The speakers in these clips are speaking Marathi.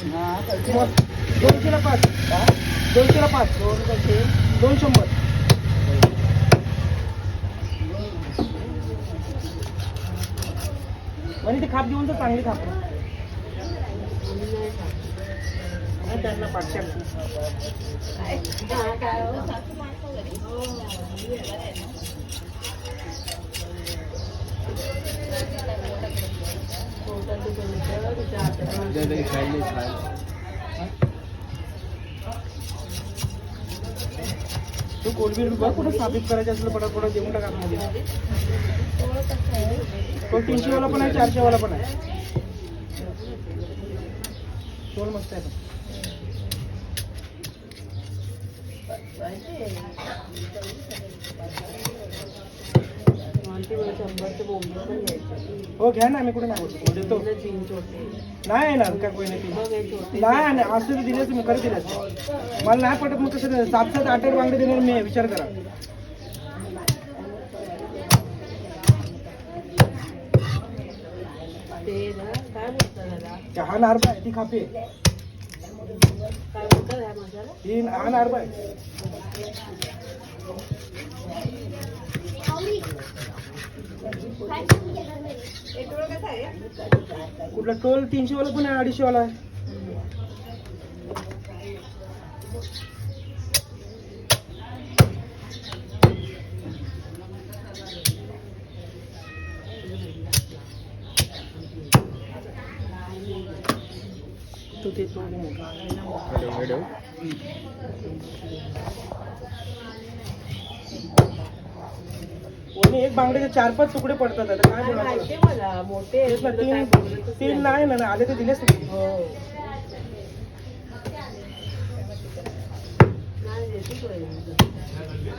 200ला 5. 200ला 5. 2 कसे 200. आणि ती खाप घेऊन तर चांगली खाप त्यांना 500. तू कोलबी बघ कुठं स्थापित करायचं असलं पटापट देऊन टाका मध्ये. तो 300 वाला पण आहे 400 वाला पण आहे. टोल मस्त आहे. हो घ्या ना आम्ही कुठे नाही देतो. नाही येणार का कोणी नाही असं दिलेच मी खरं दिलं. मला नाही पटत मग कसं 7-7 8 बांगडे देणार मी. विचार करा. हा नारबा आहे ती खापी आहे. ही हा नारबा आहे. कुठला टोल 300 वाला पण आहे 250 वाला आहे. तो ते तो एक बांगड्याचे 4-5 तुकडे पडतात. आता काय बोलायचं मोठे 3 नाही ना आले तर दिलेच नाही.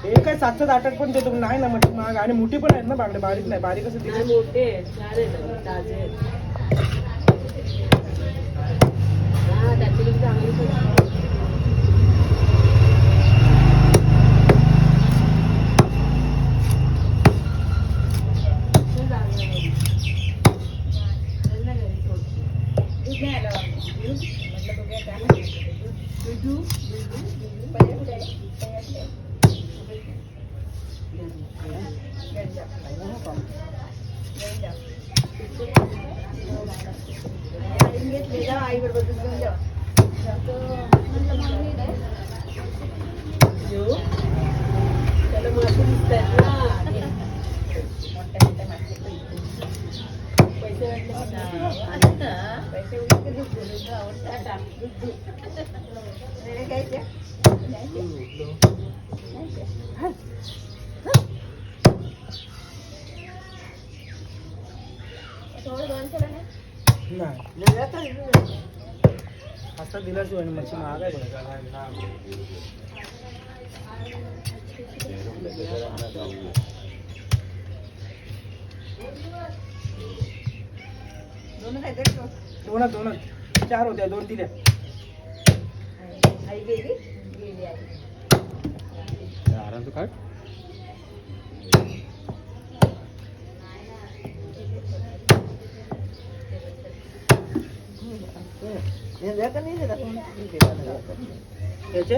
हे काय 7-7 8 पण देतो नाही ना म्हटलं महाग. आणि मोठी पण आहेत ना बांगडे. बारीक नाही. बारीक कसं दिले मोठे असा दिल्याशिवाय मच्छी महाग आहे. दोन 4 होत्या 2 दिल्या. आराम तो काढ. त्याचे